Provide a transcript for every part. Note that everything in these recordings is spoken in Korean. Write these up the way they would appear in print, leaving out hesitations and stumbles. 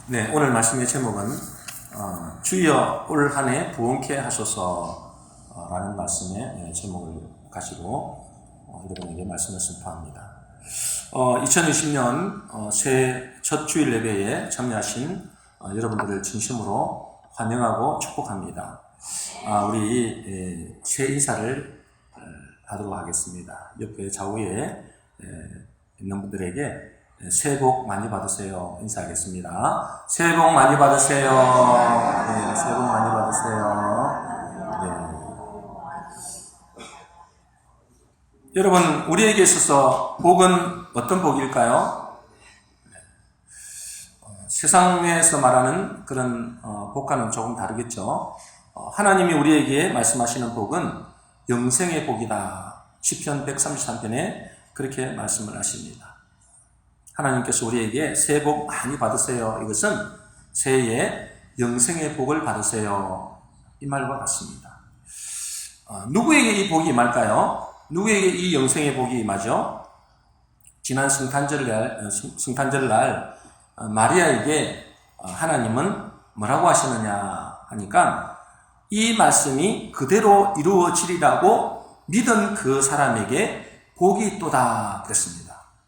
네, 오늘 말씀의 제목은 주여 올 한 해 부흥케 하소서라는 말씀의 제목을 가지고 여러분에게 말씀을 선포합니다. 2020년 새해 첫 주일 예배에 참여하신 여러분들을 진심으로 환영하고 축복합니다. 우리 새 인사를 하도록 하겠습니다. 옆에 좌우에 있는 분들에게 새해 복 많이 받으세요. 인사하겠습니다. 새해 복 많이 받으세요. 네, 새해 복 많이 받으세요. 네. 여러분, 우리에게 있어서 복은 어떤 복일까요? 세상에서 말하는 그런 복과는 조금 다르겠죠. 하나님이 우리에게 말씀하시는 복은 영생의 복이다. 시편 133편에 그렇게 말씀을 하십니다. 하나님께서 우리에게 새해 복 많이 받으세요. 이것은 새해에 영생의 복을 받으세요. 이 말과 같습니다. 누구에게 이 복이 임할까요? 누구에게 이 영생의 복이 임하죠? 지난 성탄절날 마리아에게 하나님은 뭐라고 하시느냐 하니까 이 말씀이 그대로 이루어지리라고 믿은 그 사람에게 복이 있도다 그랬습니다.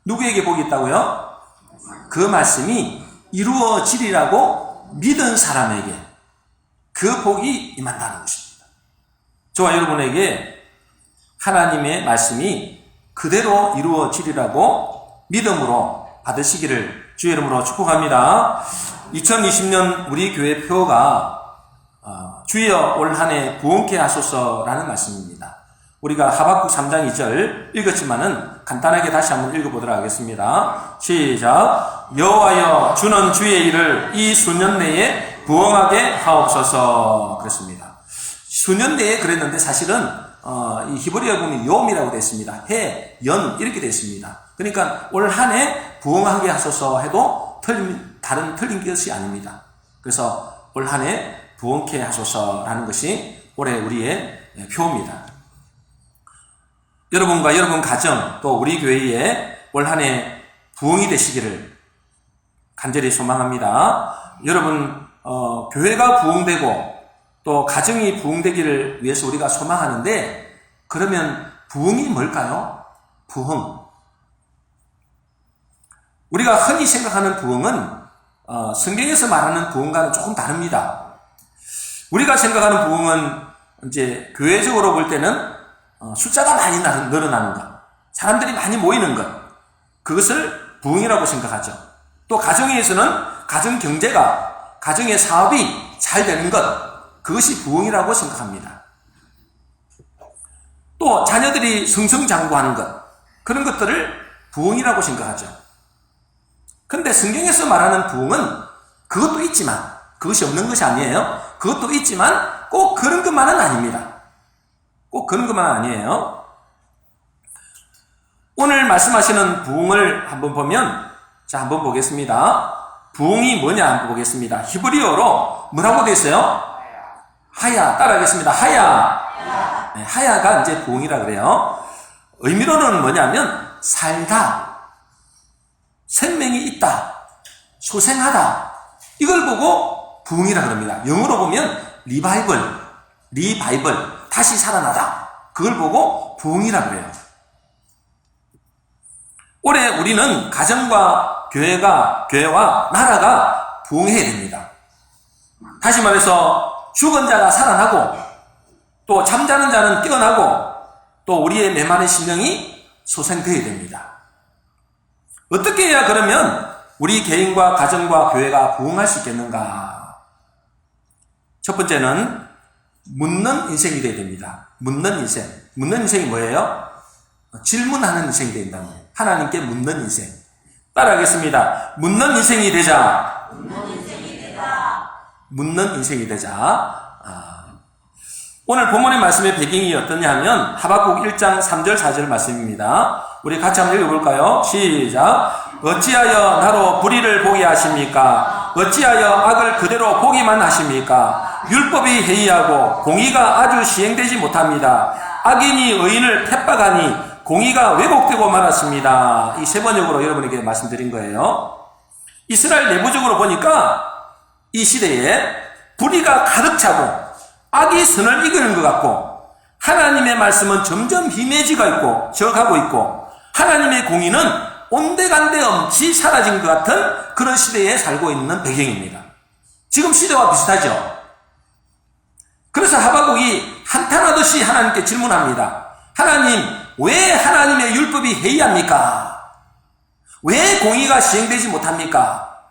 누구에게 복이 있다고요? 그 말씀이 이루어지리라고 믿은 사람에게 그 복이 임한다는 것입니다. 저와 여러분에게 하나님의 말씀이 그대로 이루어지리라고 믿음으로 받으시기를 주의 이름으로 축복합니다. 2020년 우리 교회 표가 주여 올 한 해 부흥케 하소서라는 말씀입니다. 우리가 하박국 3장 2절 읽었지만은 간단하게 다시 한번 읽어보도록 하겠습니다. 시작. 여호와여 주는 주의 일을 이 수년 내에 부흥하게 하옵소서 그랬습니다. 수년 내에 그랬는데 사실은 이 히브리어 보면 요음이라고 되어 있습니다. 해, 연 이렇게 되어 있습니다. 그러니까 올 한 해 부흥하게 하소서 해도 틀린 것이 아닙니다. 그래서 올 한 해 부흥케 하소서라는 것이 올해 우리의 표입니다. 여러분과 여러분 가정 또 우리 교회에 올 한 해 부흥이 되시기를 간절히 소망합니다. 여러분 교회가 부흥되고 또 가정이 부흥되기를 위해서 우리가 소망하는데 그러면 부흥이 뭘까요? 부흥. 우리가 흔히 생각하는 부흥은 성경에서 말하는 부흥과는 조금 다릅니다. 우리가 생각하는 부흥은 이제 교회적으로 볼 때는 숫자가 많이 늘어나는 것, 사람들이 많이 모이는 것, 그것을 부흥이라고 생각하죠. 또 가정에서는 가정 경제가, 가정의 사업이 잘 되는 것, 그것이 부흥이라고 생각합니다. 또 자녀들이 승승장구하는 것, 그런 것들을 부흥이라고 생각하죠. 그런데 성경에서 말하는 부흥은 그것도 있지만, 그것이 없는 것이 아니에요. 그것도 있지만 꼭 그런 것만은 아닙니다. 꼭 그런 것만 아니에요. 오늘 말씀하시는 부흥을 한번 보면, 자, 한번 보겠습니다. 부흥이 뭐냐 한번 보겠습니다. 히브리어로 뭐라고 되어 있어요? 하야. 따라하겠습니다. 하야. 네, 하야가 이제 부흥이라 그래요. 의미로는 뭐냐면, 살다, 생명이 있다, 소생하다, 이걸 보고 부흥이라 그럽니다. 영어로 보면 리바이벌, 다시 살아나다. 그걸 보고 부흥이라고 해요. 올해 우리는 가정과 교회와 나라가 부흥해야 됩니다. 다시 말해서 죽은 자가 살아나고 또 잠자는 자는 깨어나고 또 우리의 메마른 심령이 소생되어야 됩니다. 어떻게 해야 그러면 우리 개인과 가정과 교회가 부흥할 수 있겠는가? 첫 번째는 묻는 인생이 되어야 됩니다. 묻는 인생. 묻는 인생이 뭐예요? 질문하는 인생이 된다는 거예요. 하나님께 묻는 인생. 따라하겠습니다. 묻는 인생이 되자. 묻는 인생이 되자. 오늘 본문의 말씀의 배경이 어떠냐 하면 하박국 1장 3절 4절 말씀입니다. 우리 같이 한번 읽어볼까요? 시작. 어찌하여 나로 불의를 보게 하십니까? 어찌하여 악을 그대로 보기만 하십니까? 율법이 해이하고 공의가 아주 시행되지 못합니다. 악인이 의인을 핍박하니 공의가 왜곡되고 말았습니다. 이 세 번역으로 여러분에게 말씀드린 거예요. 이스라엘 내부적으로 보니까 이 시대에 불의가 가득 차고 악이 선을 이기는 것 같고 하나님의 말씀은 점점 희미해지고 있고 적하고 있고 하나님의 공의는 온데간데 없이 사라진 것 같은 그런 시대에 살고 있는 배경입니다. 지금 시대와 비슷하죠. 그래서 하박국이 한탄하듯이 하나님께 질문합니다. 하나님, 왜 하나님의 율법이 해이합니까? 왜 공의가 시행되지 못합니까?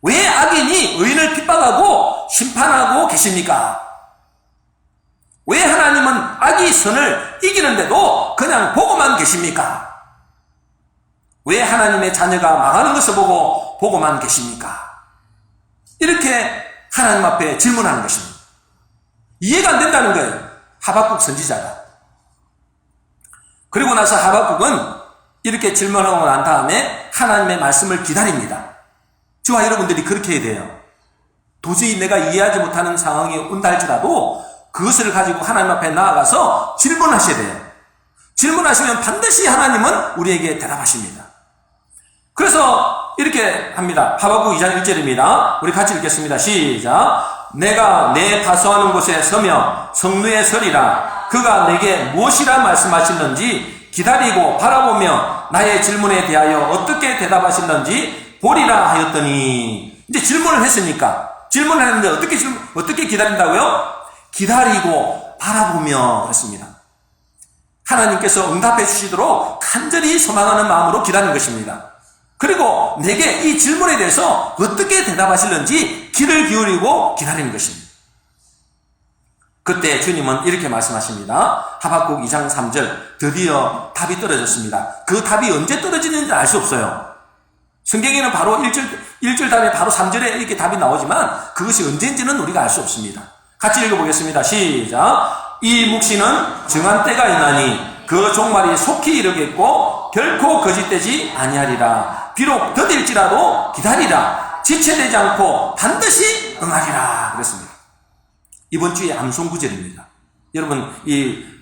왜 악인이 의인을 핍박하고 심판하고 계십니까? 왜 하나님은 악이 선을 이기는데도 그냥 보고만 계십니까? 왜 하나님의 자녀가 망하는 것을 보고만 계십니까? 이렇게 하나님 앞에 질문하는 것입니다. 이해가 안 된다는 거예요. 하박국 선지자가. 그리고 나서 하박국은 이렇게 질문하고 난 다음에 하나님의 말씀을 기다립니다. 저와 여러분들이 그렇게 해야 돼요. 도저히 내가 이해하지 못하는 상황이 온다 할지라도 그것을 가지고 하나님 앞에 나아가서 질문하셔야 돼요. 질문하시면 반드시 하나님은 우리에게 대답하십니다. 그래서 이렇게 합니다. 하박국 2장 1절입니다. 우리 같이 읽겠습니다. 시작. 내가 내 파수하는 곳에 서며 성루에 서리라. 그가 내게 무엇이라 말씀하실는지 기다리고 바라보며 나의 질문에 대하여 어떻게 대답하실는지 보리라 하였더니, 이제 질문을 했으니까 질문을 했는데 어떻게 기다린다고요? 기다리고 바라보며 그랬습니다. 하나님께서 응답해 주시도록 간절히 소망하는 마음으로 기다리는 것입니다. 그리고 내게 이 질문에 대해서 어떻게 대답하실는지 귀를 기울이고 기다리는 것입니다. 그때 주님은 이렇게 말씀하십니다. 하박국 2장 3절, 드디어 답이 떨어졌습니다. 그 답이 언제 떨어지는지 알 수 없어요. 성경에는 바로 1절 다음에 바로 3절에 이렇게 답이 나오지만 그것이 언제인지는 우리가 알 수 없습니다. 같이 읽어보겠습니다. 시작. 이 묵시는 정한 때가 있나니 그 종말이 속히 이르겠고 결코 거짓되지 아니하리라. 비록 더딜지라도 기다리라. 지체되지 않고 반드시 응하리라. 그랬습니다. 이번 주에 암송구절입니다. 여러분,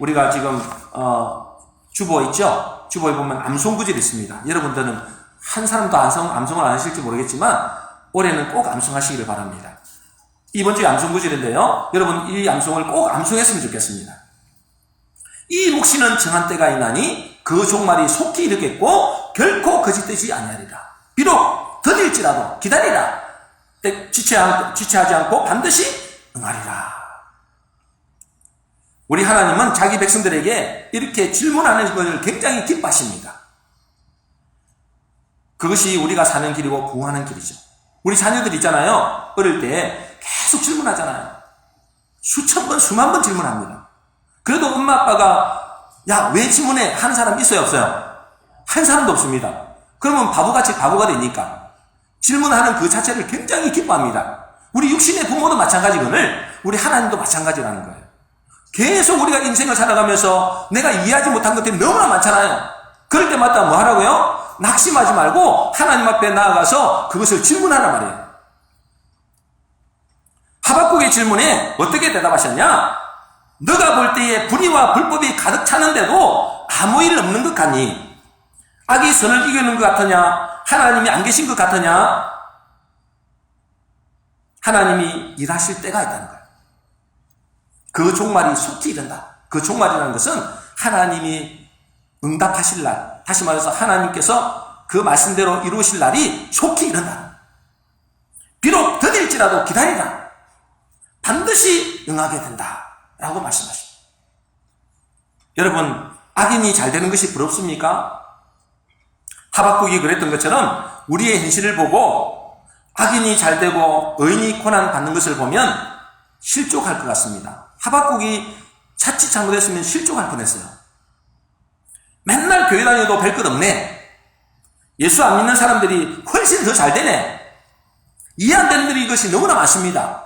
우리가 지금 주보 있죠? 주보에 보면 암송구절이 있습니다. 여러분들은 한 사람도 암송을 안 하실지 모르겠지만 올해는 꼭 암송하시기를 바랍니다. 이번 주에 암송구절인데요. 여러분, 이 암송을 꼭 암송했으면 좋겠습니다. 이 묵시는 정한 때가 있나니 그 종말이 속히 이르겠고 결코 거짓되지 아니하리라. 비록 더딜지라도 기다리라. 지체하지 않고 반드시 응하리라. 우리 하나님은 자기 백성들에게 이렇게 질문하는 것을 굉장히 기뻐하십니다. 그것이 우리가 사는 길이고 부흥하는 길이죠. 우리 자녀들 있잖아요. 어릴 때 계속 질문하잖아요. 수천 번, 수만 번 질문합니다. 그래도 엄마 아빠가 야, 왜 질문해? 하는 사람 있어요, 없어요? 한 사람도 없습니다. 그러면 바보같이 바보가 되니까 질문하는 그 자체를 굉장히 기뻐합니다. 우리 육신의 부모도 마찬가지거늘 우리 하나님도 마찬가지라는 거예요. 계속 우리가 인생을 살아가면서 내가 이해하지 못한 것들이 너무나 많잖아요. 그럴 때마다 뭐 하라고요? 낙심하지 말고 하나님 앞에 나아가서 그것을 질문하란 말이에요. 하박국의 질문에 어떻게 대답하셨냐? 너가 볼 때에 불의와 불법이 가득 차는데도 아무 일 없는 것 같니? 악이 선을 이기는 것 같으냐? 하나님이 안 계신 것 같으냐? 하나님이 일하실 때가 있다는 거예요. 그 종말이 속히 이른다. 그 종말이라는 것은 하나님이 응답하실 날, 다시 말해서 하나님께서 그 말씀대로 이루실 날이 속히 이른다. 비록 더딜지라도 기다리라. 반드시 응하게 된다. 라고 말씀하십니다. 여러분, 악인이 잘 되는 것이 부럽습니까? 하박국이 그랬던 것처럼 우리의 현실을 보고 악인이 잘 되고 의인이 고난 받는 것을 보면 실족할 것 같습니다. 하박국이 자칫 잘못했으면 실족할 뻔했어요. 맨날 교회 다녀도 별 것 없네. 예수 안 믿는 사람들이 훨씬 더 잘 되네. 이해 안 되는 일이 이것이 너무나 많습니다.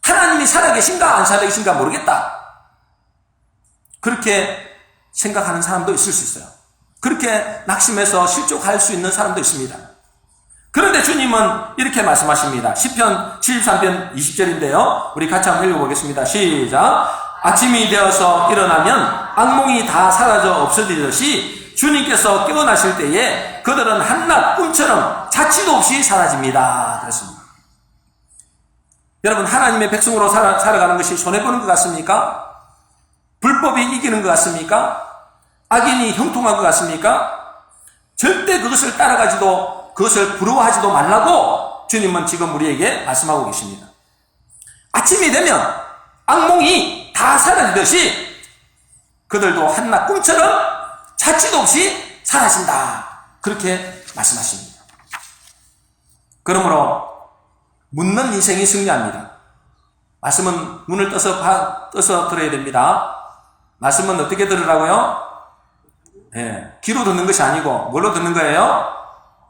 하나님이 살아계신가 안 살아계신가 모르겠다. 그렇게 생각하는 사람도 있을 수 있어요. 그렇게 낙심해서 실족할 수 있는 사람도 있습니다. 그런데 주님은 이렇게 말씀하십니다. 시편 73편 20절인데요. 우리 같이 한번 읽어보겠습니다. 시작. 아침이 되어서 일어나면 악몽이 다 사라져 없어지듯이 주님께서 깨어나실 때에 때에 그들은 한낱 꿈처럼 자취도 없이 사라집니다. 그렇습니다. 여러분, 하나님의 백성으로 살아가는 것이 손해보는 것 같습니까? 불법이 이기는 것 같습니까? 악인이 형통한 것 같습니까? 절대 그것을 따라가지도, 그것을 부러워하지도 말라고 주님은 지금 우리에게 말씀하고 계십니다. 아침이 되면 악몽이 다 사라지듯이 그들도 한낱 꿈처럼 자취도 없이 사라진다. 그렇게 말씀하십니다. 그러므로 묻는 인생이 승리합니다. 말씀은 눈을 떠서 들어야 됩니다. 말씀은 어떻게 들으라고요? 예, 귀로 듣는 것이 아니고 뭘로 듣는 거예요?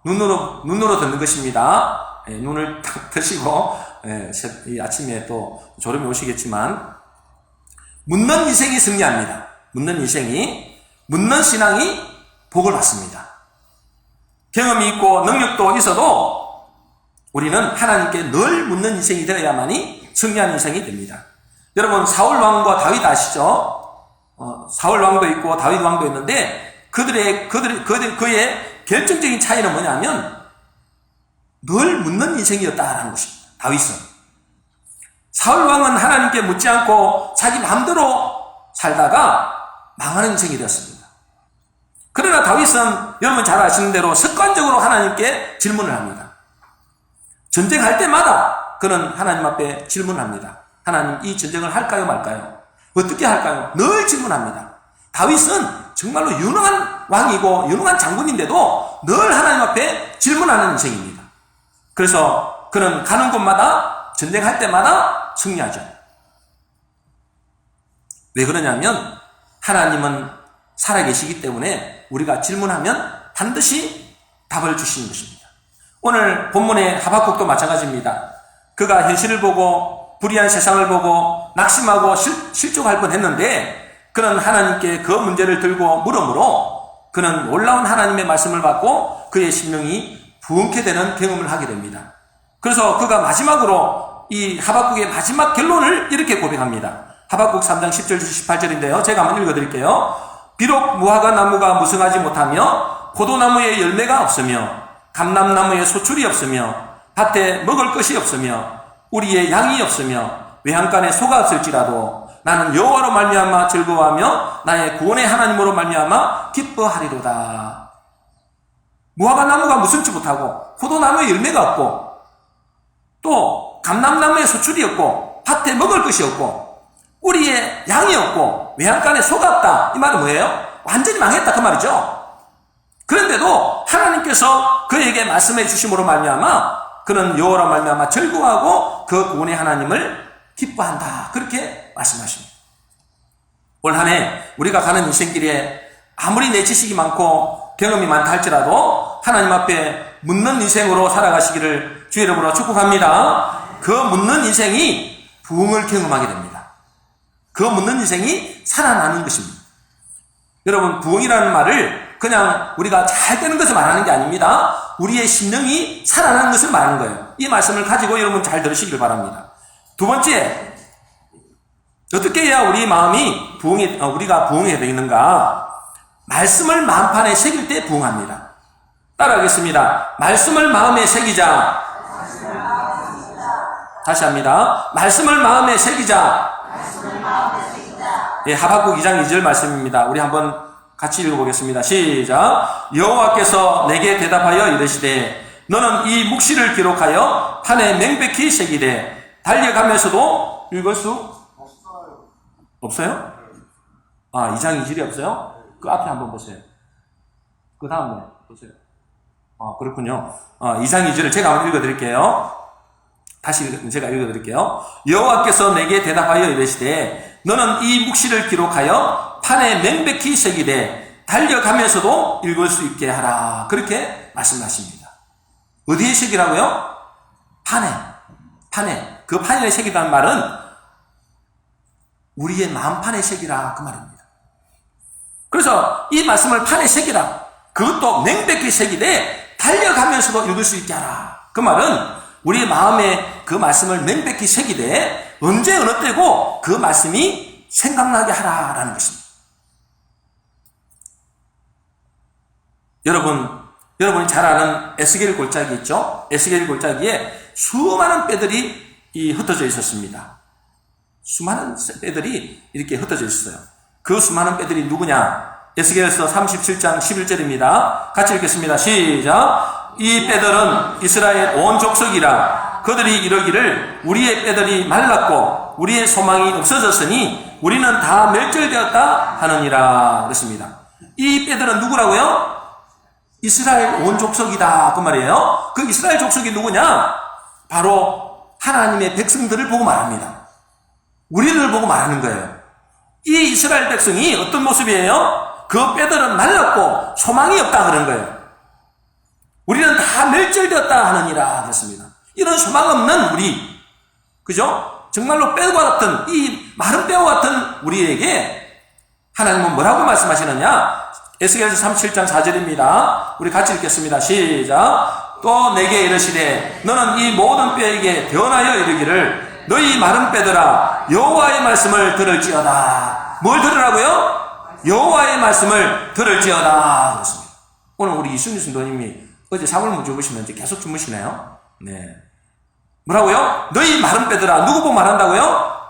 눈으로 듣는 것입니다. 예, 눈을 딱 드시고 이 아침에 또 졸음이 오시겠지만 묻는 인생이 승리합니다. 묻는 신앙이 복을 받습니다. 경험이 있고 능력도 있어도 우리는 하나님께 늘 묻는 인생이 되어야만이 승리한 인생이 됩니다. 여러분, 사울 왕과 다윗 아시죠? 사울 왕도 있고 다윗 왕도 있는데 그의 결정적인 차이는 뭐냐면 늘 묻는 인생이었다라는 것입니다. 다윗은. 사울 왕은 하나님께 묻지 않고 자기 마음대로 살다가 망하는 인생이 되었습니다. 그러나 다윗은 여러분 잘 아시는 대로 습관적으로 하나님께 질문을 합니다. 전쟁할 때마다 그는 하나님 앞에 질문합니다. 하나님, 이 전쟁을 할까요 말까요? 어떻게 할까요? 늘 질문합니다. 다윗은 정말로 유능한 왕이고 유능한 장군인데도 늘 하나님 앞에 질문하는 인생입니다. 그래서 그는 가는 곳마다 전쟁할 때마다 승리하죠. 왜 그러냐면 하나님은 살아계시기 때문에 우리가 질문하면 반드시 답을 주시는 것입니다. 오늘 본문의 하박국도 마찬가지입니다. 그가 현실을 보고 불의한 세상을 보고 낙심하고 실족할 뻔했는데 그는 하나님께 그 문제를 들고 물음으로 그는 놀라운 하나님의 말씀을 받고 그의 심령이 부흥케 되는 경험을 하게 됩니다. 그래서 그가 마지막으로 이 하박국의 마지막 결론을 이렇게 고백합니다. 하박국 3장 10절 18절인데요. 제가 한번 읽어드릴게요. 비록 무화과 나무가 무성하지 못하며 포도나무에 열매가 없으며 감람나무에 소출이 없으며 밭에 먹을 것이 없으며 우리의 양이 없으며 외양간에 소가 없을지라도 나는 여호와로 말미암아 즐거워하며 나의 구원의 하나님으로 말미암아 기뻐하리로다. 무화과 나무가 무성치 못하고 포도나무에 열매가 없고 또 감람나무에 소출이 없고 밭에 먹을 것이 없고 우리의 양이 없고 외양간에 소가 없다. 이 말은 뭐예요? 완전히 망했다 그 말이죠. 그런데도 하나님께서 그에게 말씀해 주심으로 말미암아 그는 여호와로 말미암아 즐거워하고 그 구원의 하나님을 기뻐한다. 그렇게 말씀하십니다. 올 한 해 우리가 가는 인생길에 아무리 내 지식이 많고 경험이 많다 할지라도 하나님 앞에 묻는 인생으로 살아가시기를 주의 이름으로 축복합니다. 그 묻는 인생이 부흥을 경험하게 됩니다. 그 묻는 인생이 살아나는 것입니다. 여러분, 부흥이라는 말을 그냥 우리가 잘 되는 것을 말하는 게 아닙니다. 우리의 심령이 살아나는 것을 말하는 거예요. 이 말씀을 가지고 여러분 잘 들으시길 바랍니다. 두 번째, 어떻게 해야 우리 마음이 우리가 부흥해야 되는가? 말씀을 마음판에 새길 때 부흥합니다. 따라하겠습니다. 말씀을 마음에 새기자. 다시 합니다. 말씀을 마음에 새기자. 예, 하박국 2장 2절 말씀입니다. 우리 한번 같이 읽어보겠습니다. 시작. 여호와께서 내게 대답하여 이르시되 너는 이 묵시를 기록하여 판에 명백히 새기되 달려가면서도 읽을 수 없어요? 2장 2절이 없어요? 그 앞에 한번 보세요. 그 다음에 보세요. 그렇군요. 2장 2절을 제가 한번 읽어드릴게요. 다시 제가 읽어드릴게요. 여호와께서 내게 대답하여 이르시되 너는 이 묵시를 기록하여 판에 명백히 새기되 달려가면서도 읽을 수 있게 하라. 그렇게 말씀하십니다. 어디에 새기라고요? 판에. 그 판에 새기라는 말은 우리의 마음판에 새기라 그 말입니다. 그래서 이 말씀을 판에 새기라. 그것도 명백히 새기되 달려가면서도 읽을 수 있게 하라. 그 말은 우리의 마음에 그 말씀을 명백히 새기되 언제 어느 때고 그 말씀이 생각나게 하라라는 것입니다. 여러분 여러분이 잘 아는 에스겔 골짜기 있죠? 에스겔 골짜기에 수많은 뼈들이 흩어져 있었습니다. 수많은 뼈들이 이렇게 흩어져 있어요. 그 수많은 뼈들이 누구냐? 에스겔서 37장 11절입니다. 같이 읽겠습니다. 시작. 이 뼈들은 이스라엘 온 족속이라. 그들이 이러기를 우리의 뼈들이 말랐고 우리의 소망이 없어졌으니 우리는 다 멸절되었다 하느니라 그랬습니다. 이 뼈들은 누구라고요? 이스라엘 온 족속이다 그 말이에요. 그 이스라엘 족속이 누구냐? 바로 하나님의 백성들을 보고 말합니다. 우리를 보고 말하는 거예요. 이 이스라엘 백성이 어떤 모습이에요? 그 뼈들은 말랐고 소망이 없다 그런 거예요. 우리는 다 멸절되었다 하느니라 그랬습니다. 이런 소망 없는 우리, 그죠? 정말로 뼈와 같은 이 마른 뼈와 같은 우리에게 하나님은 뭐라고 말씀하시느냐? 에스겔서 37장 4절입니다. 우리 같이 읽겠습니다. 시작. 또 내게 이르시되 너는 이 모든 뼈에게 변하여 이르기를 너희 마른 뼈들아 여호와의 말씀을 들을지어다. 뭘 들으라고요? 여호와의 말씀을 들을지어다 그랬습니다. 오늘 우리 이순희 성도님이 어제 잠을 못 주무시면서 계속 주무시네요. 네. 뭐라고요? 너희 마른 뼈들아. 누구 보고 말한다고요?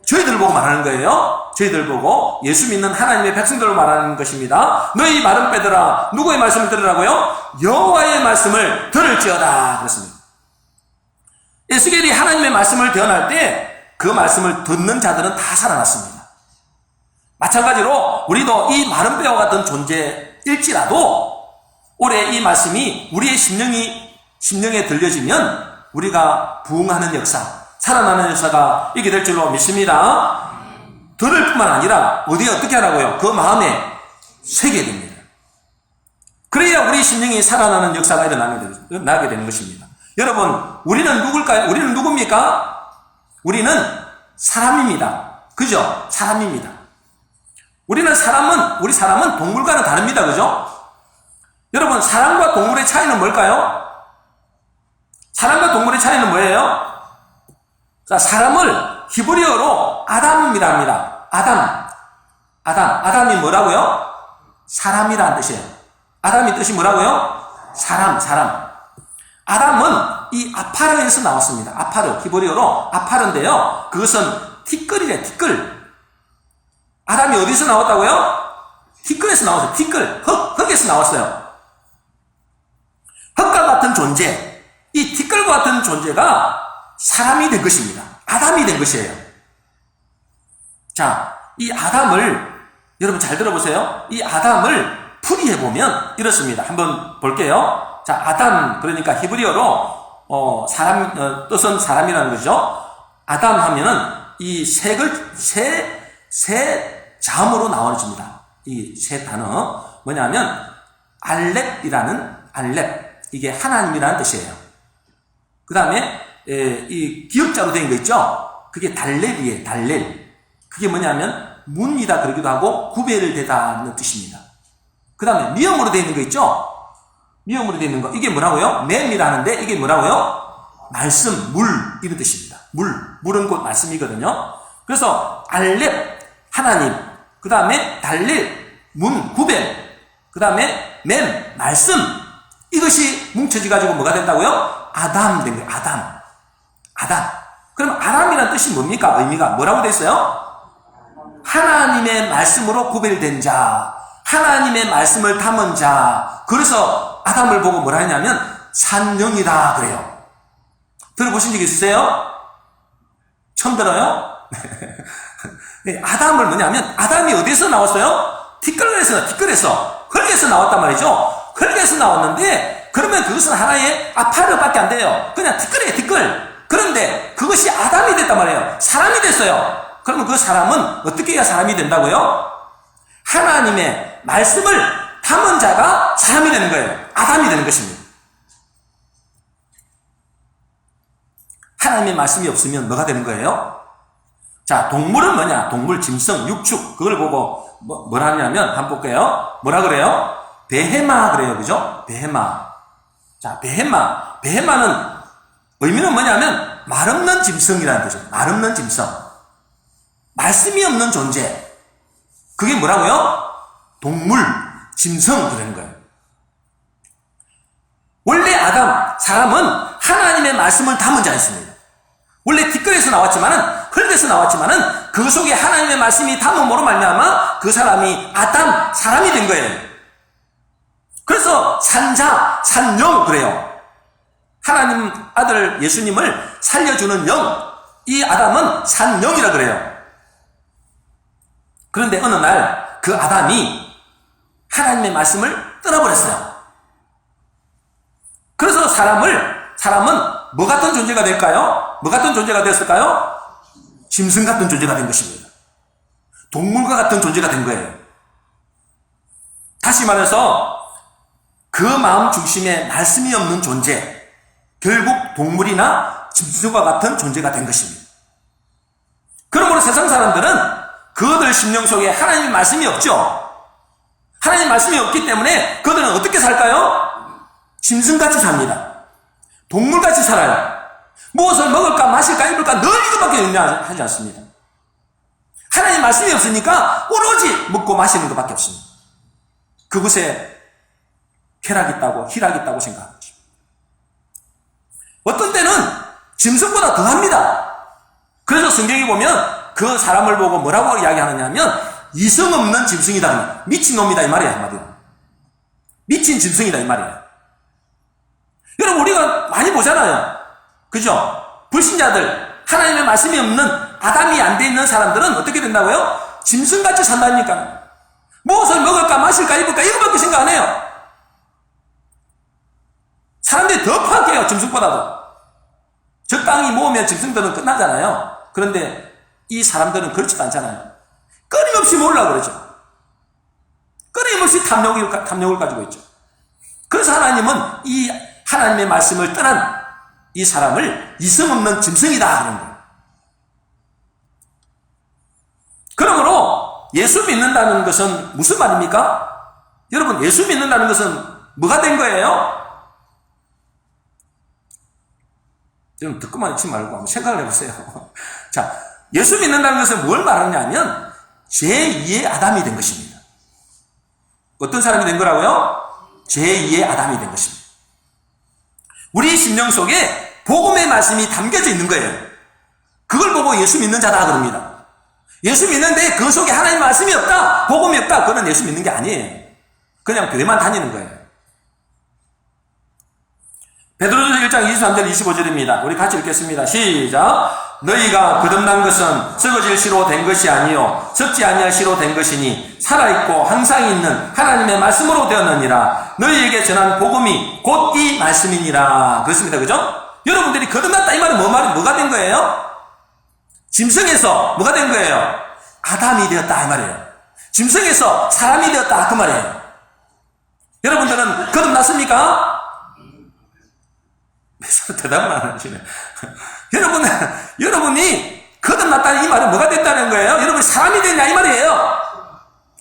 저희들 보고 말하는 거예요. 저희들 보고 예수 믿는 하나님의 백성들로 말하는 것입니다. 너희 마른 뼈들아. 누구의 말씀을 들으라고요? 여호와의 말씀을 들을지어다 그랬습니다. 에스겔이 하나님의 말씀을 대언할 때 그 말씀을 듣는 자들은 다 살아났습니다. 마찬가지로 우리도 이 마른 뼈와 같은 존재일지라도 올해 이 말씀이 우리의 심령에 들려지면 우리가 부흥하는 역사, 살아나는 역사가 있게 될 줄로 믿습니다. 들을 뿐만 아니라 어떻게 하라고요? 그 마음에 새게 됩니다. 그래야 우리 심령이 살아나는 역사가 일어나게 되는 것입니다. 여러분, 우리는 누굴까요? 우리는 누굽니까? 우리는 사람입니다. 그죠? 사람입니다. 우리 사람은 동물과는 다릅니다. 그죠? 여러분, 사람과 동물의 차이는 뭘까요? 사람과 동물의 차이는 뭐예요? 자, 사람을 히브리어로 아담이라 합니다. 아담이 뭐라고요? 사람이라는 뜻이에요. 아담이 뜻이 뭐라고요? 사람. 아담은 이 아파르에서 나왔습니다. 아파르, 히브리어로 아파르인데요. 그것은 티끌이래, 티끌. 아담이 어디서 나왔다고요? 티끌에서 나왔어요. 티끌, 흙에서 나왔어요. 흙과 같은 존재, 이 티끌과 같은 존재가 사람이 된 것입니다. 아담이 된 것이에요. 자, 이 아담을 여러분 잘 들어보세요. 이 아담을 풀이해보면 이렇습니다. 한번 볼게요. 자, 아담, 그러니까 히브리어로 뜻은 사람이라는 거죠. 아담 하면은 이 새 자음으로 나와집니다. 이 새 단어 뭐냐면 알렙, 이게 하나님이라는 뜻이에요. 그 다음에 이 기역자로 된 거 있죠. 그게 달렐이에요. 달렐. 그게 뭐냐면 문이다 그러기도 하고 구별을 대다는 뜻입니다. 그 다음에 미음으로 되어 있는 거 있죠. 미음으로 되어 있는 거 이게 뭐라고요? 맴이라는데 이게 뭐라고요? 말씀, 물 이런 뜻입니다. 물은 곧 말씀이거든요. 그래서 알렙 하나님, 그 다음에 달렐 문, 구별, 그 다음에 맴 말씀, 이것이 뭉쳐져 가지고 뭐가 된다고요? 아담 된 거예요. 아담. 그럼 아담이라는 뜻이 뭡니까? 의미가 뭐라고 돼 있어요? 하나님의 말씀으로 구별된 자, 하나님의 말씀을 담은 자. 그래서 아담을 보고 뭐라 하냐면 산영이다 그래요. 들어보신 적 있으세요? 처음 들어요? 아담을 뭐냐면 아담이 어디서 나왔어요? 티끌에서 흙에서 나왔단 말이죠. 흙에서 나왔는데 그러면 그것은 하나의 아파르밖에 안 돼요. 그냥 티끌이에요, 티끌. 그런데 그것이 아담이 됐단 말이에요. 사람이 됐어요. 그러면 그 사람은 어떻게 해야 사람이 된다고요? 하나님의 말씀을 담은 자가 사람이 되는 거예요. 아담이 되는 것입니다. 하나님의 말씀이 없으면 뭐가 되는 거예요? 자, 동물은 뭐냐? 동물, 짐승, 육축. 그걸 보고 뭐라 하냐면 한번 볼게요. 뭐라 그래요? 베헤마 그래요. 그죠? 베헤마. 자, 베헤마는 의미는 뭐냐면 말 없는 짐승이라는 뜻이에요. 말 없는 짐승. 말씀이 없는 존재. 그게 뭐라고요? 동물, 짐승 그러는 거예요. 원래 사람은 하나님의 말씀을 담은 자였습니다. 원래 뒷글에서 나왔지만은, 흙에서 나왔지만은, 그 속에 하나님의 말씀이 담음으로 말미암아 그 사람이 사람이 된 거예요. 그래서 산영 그래요. 하나님 아들 예수님을 살려주는 영, 이 아담은 산영이라 그래요. 그런데 어느 날 그 아담이 하나님의 말씀을 떠나버렸어요. 그래서 사람은 뭐 같은 존재가 될까요? 뭐 같은 존재가 됐을까요? 짐승 같은 존재가 된 것입니다. 동물과 같은 존재가 된 거예요. 다시 말해서 그 마음 중심에 말씀이 없는 존재, 결국 동물이나 짐승과 같은 존재가 된 것입니다. 그러므로 세상 사람들은 그들 심령 속에 하나님의 말씀이 없죠. 하나님의 말씀이 없기 때문에 그들은 어떻게 살까요? 짐승같이 삽니다. 동물같이 살아요. 무엇을 먹을까 마실까 입을까 늘 이것밖에 염려하지 않습니다. 하나님 말씀이 없으니까 오로지 먹고 마시는 것밖에 없습니다. 그곳에 쾌락 있다고 희락 있다고 생각하는 것입니다. 어떤 때는 짐승보다 더합니다. 그래서 성경에 보면 그 사람을 보고 뭐라고 이야기하느냐 하면 이성 없는 짐승이다. 미친놈이다 이 말이에요. 한마디로. 미친 짐승이다 이 말이에요. 여러분 우리가 많이 보잖아요. 그죠? 불신자들, 하나님의 말씀이 없는 아담이 안 돼 있는 사람들은 어떻게 된다고요? 짐승같이 산다니까. 무엇을 먹을까 마실까 입을까 이거밖에 생각 안 해요. 사람들이 더 파악해요. 짐승보다도. 적당히 모으면 짐승들은 끝나잖아요. 그런데 이 사람들은 그렇지도 않잖아요. 끊임없이 몰라 그러죠. 끊임없이 탐욕을 가지고 있죠. 그래서 하나님은 이 하나님의 말씀을 떠난 이 사람을 이성 없는 짐승이다 그런 거예요. 그러므로 예수 믿는다는 것은 무슨 말입니까? 여러분 예수 믿는다는 것은 뭐가 된 거예요? 좀 듣고만 있지 말고 한번 생각을 해보세요. 자, 예수 믿는다는 것은 뭘 말하냐면 제2의 아담이 된 것입니다. 어떤 사람이 된 거라고요? 제2의 아담이 된 것입니다. 우리 심령 속에 복음의 말씀이 담겨져 있는 거예요. 그걸 보고 예수 믿는 자다 그럽니다. 예수 믿는데 그 속에 하나님 말씀이 없다, 복음이 없다, 그건 예수 믿는 게 아니에요. 그냥 교회만 다니는 거예요. 베드로전서 1장 23절 25절입니다. 우리 같이 읽겠습니다. 시작. 너희가 거듭난 것은 썩어질 씨로 된 것이 아니요 썩지 아니할 씨로 된 것이니 살아있고 항상 있는 하나님의 말씀으로 되었느니라. 너희에게 전한 복음이 곧 이 말씀이니라. 그렇습니다. 그죠? 여러분들이 거듭났다 이 말은 뭐가 된 거예요? 짐승에서 뭐가 된 거예요? 아담이 되었다 이 말이에요. 짐승에서 사람이 되었다 그 말이에요. 여러분들은 거듭났습니까? 대답을 안 하시네. 여러분이 거듭났다는 이 말은 뭐가 됐다는 거예요? 여러분이 사람이 됐냐 이 말이에요.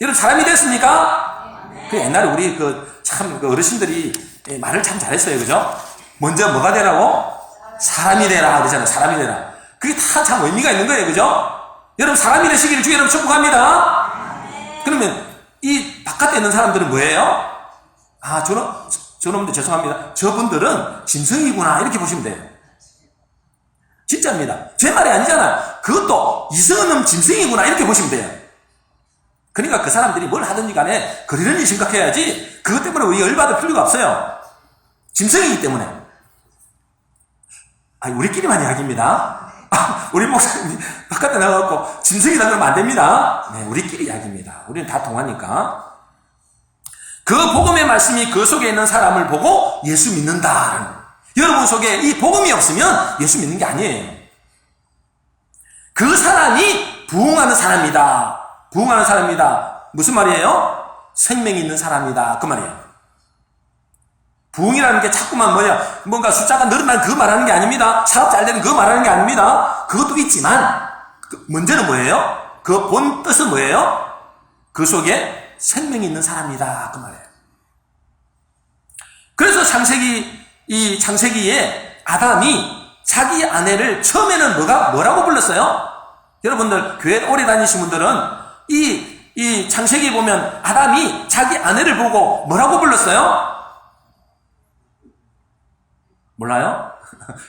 여러분 사람이 됐습니까? 그 옛날에 우리 참 어르신들이 말을 참 잘했어요. 그죠? 먼저 뭐가 되라고? 사람이 되라 그러잖아요. 사람이 되라. 그게 다 참 의미가 있는 거예요. 그죠? 여러분 사람이 되시기를 주의 이름으로 축복합니다. 그러면 이 바깥에 있는 사람들은 뭐예요? 아 저놈들 죄송합니다. 저분들은 짐승이구나 이렇게 보시면 돼요. 진짜입니다. 제 말이 아니잖아요. 그것도 이성 없는 짐승이구나 이렇게 보시면 돼요. 그러니까 그 사람들이 뭘 하든지 간에 그러려니 생각해야지 그것 때문에 우리 열받을 필요가 없어요. 짐승이기 때문에. 아니 우리끼리만 이야기입니다. 우리 목사님 바깥에 나가고 짐승이다 그러면 안 됩니다. 네, 우리끼리 이야기입니다. 우리는 다 통하니까. 그 복음의 말씀이 그 속에 있는 사람을 보고 예수 믿는다. 여러분 속에 이 복음이 없으면 예수 믿는 게 아니에요. 그 사람이 부흥하는 사람이다. 부흥하는 사람이다. 무슨 말이에요? 생명이 있는 사람이다. 그 말이에요. 부흥이라는 게 자꾸만 뭔가 숫자가 늘어나는 그거 말하는 게 아닙니다. 사업 잘 되는 그거 말하는 게 아닙니다. 그것도 있지만 문제는 뭐예요? 그 본 뜻은 뭐예요? 그 속에 생명이 있는 사람이다. 그 말이에요. 그래서 창세기에 아담이 자기 아내를 처음에는 뭐라고 불렀어요? 여러분들 교회 오래 다니신 분들은 이 창세기 보면 아담이 자기 아내를 보고 뭐라고 불렀어요? 몰라요?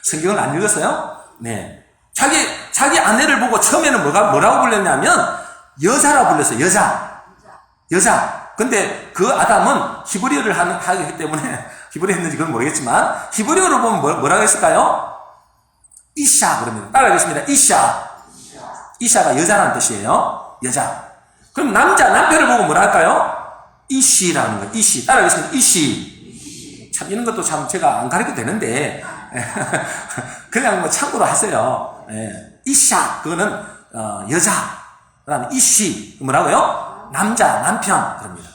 성경을 안 읽었어요? 네. 자기 아내를 보고 처음에는 뭐라고 불렀냐면 여자라고 불렀어요. 여자. 근데 그 아담은 히브리어를 하기 때문에 히브리어 했는지 그건 모르겠지만 히브리어로 보면 뭐라고 했을까요? 이샤 그럽니다. 따라하겠습니다. 이샤가 여자라는 뜻이에요. 여자. 그럼 남편을 보고 뭐라 할까요? 이시라는 거예요. 이시. 따라하겠습니다. 이시. 참 이런 것도 참 제가 안 가르쳐도 되는데 그냥 뭐 참고로 하세요. 이샤 그거는 여자. 그다음에 이시 뭐라고요? 남편 그럽니다.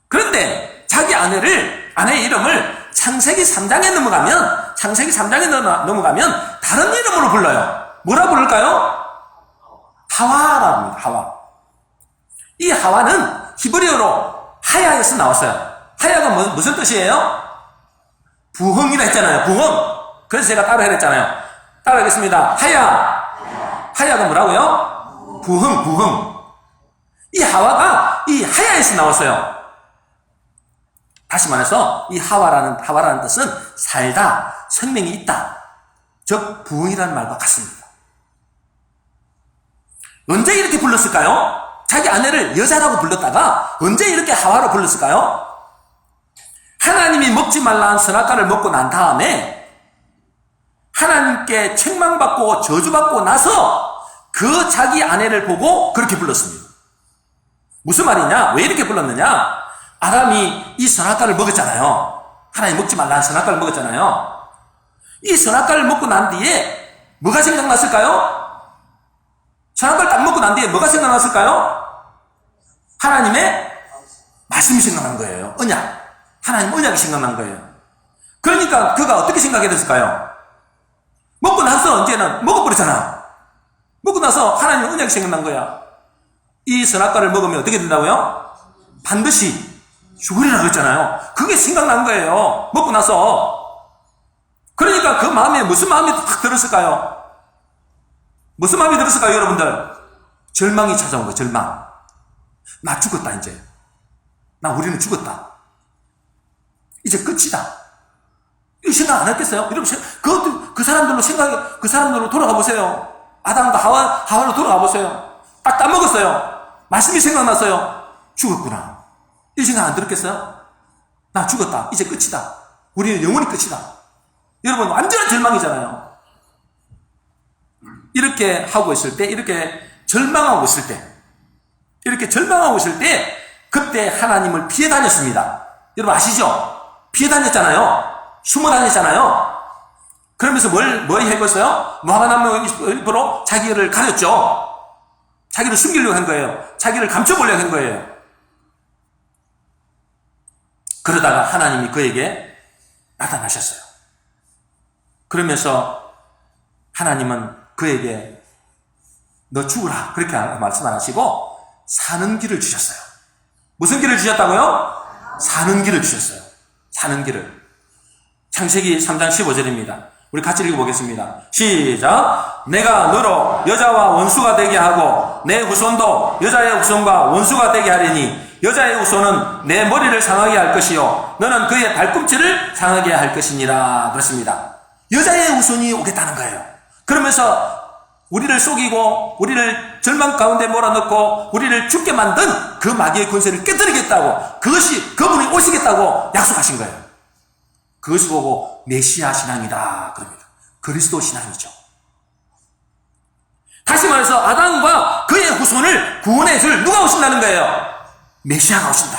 그런데 자기 아내의 이름을 창세기 3장에 넘어가면 다른 이름으로 불러요. 뭐라 부를까요? 하와라고 합니다. 하와. 이 하와는 히브리어로 하야에서 나왔어요. 하야가 무슨 뜻이에요? 부흥이라 했잖아요. 부흥. 그래서 제가 따라 했잖아요. 따라하겠습니다. 하야가 뭐라고요? 부흥. 이 하와가 이 하야에서 나왔어요. 다시 말해서 이 하와라는 뜻은 살다, 생명이 있다. 즉 부흥이라는 말과 같습니다. 언제 이렇게 불렀을까요? 자기 아내를 여자라고 불렀다가 언제 이렇게 하와로 불렀을까요? 하나님이 먹지 말라는 선악과를 먹고 난 다음에 하나님께 책망받고 저주받고 나서 그 자기 아내를 보고 그렇게 불렀습니다. 무슨 말이냐? 왜 이렇게 불렀느냐? 아담이 이 선악과를 먹었잖아요. 하나님 먹지 말라는 선악과를 먹었잖아요. 이 선악과를 먹고 난 뒤에 뭐가 생각났을까요? 선악과를 딱 먹고 난 뒤에 뭐가 생각났을까요? 하나님의 말씀이 생각난 거예요. 언약. 하나님 언약이 생각난 거예요. 그러니까 그가 어떻게 생각이 됐을까요? 먹고 나서 이제는 먹어버렸잖아. 먹고 나서 하나님 언약이 생각난 거야. 이 선악과를 먹으면 어떻게 된다고요? 반드시 죽으리라고 했잖아요. 그게 생각난 거예요. 먹고 나서. 그러니까 그 마음에 무슨 마음이 딱 들었을까요? 무슨 마음이 들었을까요, 여러분들? 절망이 찾아온 거예요, 절망. 나 죽었다, 이제. 우리는 죽었다. 이제 끝이다. 이 생각 안 했겠어요? 여러분, 그 사람들로 돌아가 보세요. 아담과 하와로 돌아가 보세요. 딱 따먹었어요. 말씀이 생각났어요. 죽었구나. 이 생각 안 들었겠어요? 나 죽었다. 이제 끝이다. 우리는 영원히 끝이다. 여러분, 완전한 절망이잖아요. 이렇게 하고 있을 때, 이렇게 절망하고 있을 때, 그때 하나님을 피해 다녔습니다. 여러분 아시죠? 피해 다녔잖아요. 숨어 다녔잖아요. 그러면서 뭘 해봤어요? 모아나무 잎으로 자기를 가렸죠. 자기를 숨기려고 한 거예요. 자기를 감춰보려고 한 거예요. 그러다가 하나님이 그에게 나타나셨어요. 그러면서 하나님은 그에게 너 죽으라 그렇게 말씀 안 하시고 사는 길을 주셨어요. 무슨 길을 주셨다고요? 사는 길을 주셨어요. 사는 길을. 창세기 3장 15절입니다. 우리 같이 읽어보겠습니다. 시작. 내가 너로 여자와 원수가 되게 하고 내 후손도 여자의 후손과 원수가 되게 하리니 여자의 후손은 내 머리를 상하게 할 것이요 너는 그의 발꿈치를 상하게 할 것이니라. 그렇습니다. 여자의 후손이 오겠다는 거예요. 그러면서 우리를 속이고 우리를 절망 가운데 몰아넣고 우리를 죽게 만든 그 마귀의 권세를 깨뜨리겠다고, 그분이 오시겠다고 약속하신 거예요. 그것을 보고 메시아 신앙이다 그럽니다. 그리스도 신앙이죠. 다시 말해서 아담과 그의 후손을 구원해 줄 누가 오신다는 거예요? 메시아가 오신다.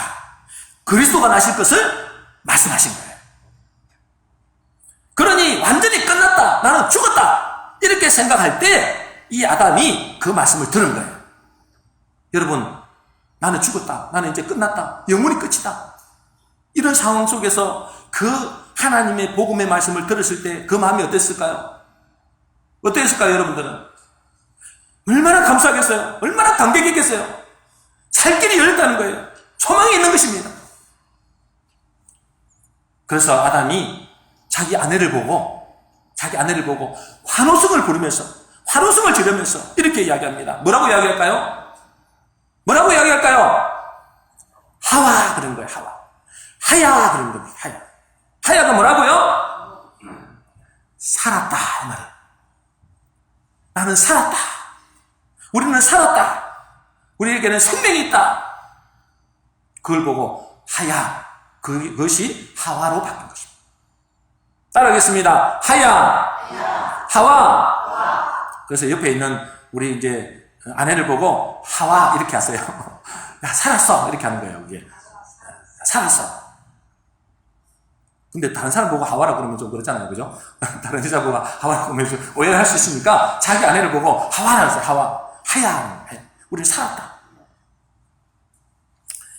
그리스도가 나실 것을 말씀하신 거예요. 그러니 완전히 끝났다, 나는 죽었다 이렇게 생각할 때 이 아담이 그 말씀을 들은 거예요. 여러분, 나는 죽었다, 나는 이제 끝났다, 영원히 끝이다, 이런 상황 속에서 그 하나님의 복음의 말씀을 들었을 때 그 마음이 어땠을까요? 어땠을까요, 여러분들은? 얼마나 감사하겠어요? 얼마나 감격했겠어요? 살 길이 열렸다는 거예요. 소망이 있는 것입니다. 그래서 아담이 자기 아내를 보고 환호성을 지르면서 이렇게 이야기합니다. 뭐라고 이야기할까요? 하와 그런 거예요. 하야 그런 겁니다. 하야가 뭐라고요? 살았다 이 말이에요. 나는 살았다. 우리는 살았다. 우리에게는 생명이 있다. 그걸 보고 하야, 그것이 하와로 바뀐 것입니다. 따라하겠습니다. 하야, 하와. 그래서 옆에 있는 우리 이제 아내를 보고 하와 이렇게 하세요. 야, 살았어 이렇게 하는 거예요. 이게 살았어. 근데 다른 사람 보고 하와라 그러면 좀 그렇잖아요, 그죠? 다른 여자 보고 하와라 그러면 좀 오해를 할 수 있으니까 자기 아내를 보고 하와라 하세요. 하와, 하야. 우리는 살았다.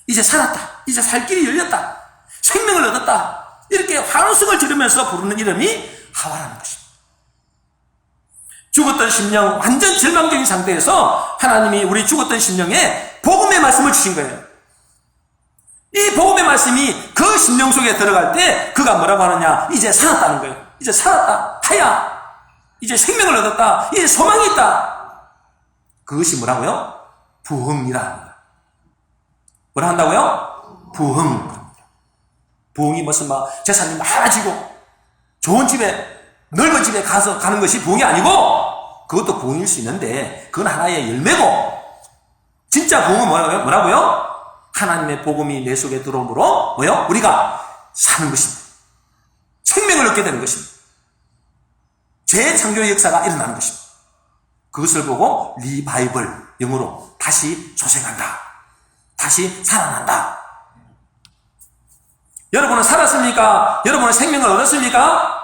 이제 살았다. 이제 살 길이 열렸다. 생명을 얻었다. 이렇게 환호성을 지르면서 부르는 이름이 하와라는 것입니다. 죽었던 심령, 완전 절망적인 상태에서 하나님이 우리 죽었던 심령에 복음의 말씀을 주신 거예요. 이 복음의 말씀이 그 심령 속에 들어갈 때 그가 뭐라고 하느냐? 이제 살았다는 거예요. 이제 살았다. 하야. 이제 생명을 얻었다. 이제 소망이 있다. 그것이 뭐라고요? 부흥이라 합니다. 뭐라 한다고요? 부흥. 부흥이 무슨 막 재산이 많아지고 좋은 집에 넓은 집에 가서 가는 것이 부흥이 아니고 그것도 부흥일 수 있는데 그건 하나의 열매고 진짜 부흥은 뭐라고요? 하나님의 복음이 내 속에 들어오므로 뭐요? 우리가 사는 것입니다. 생명을 얻게 되는 것입니다. 재창조의 역사가 일어나는 것입니다. 그것을 보고 리바이벌, 영어로 다시 조생한다. 다시 살아난다. 여러분은 살았습니까? 여러분은 생명을 얻었습니까?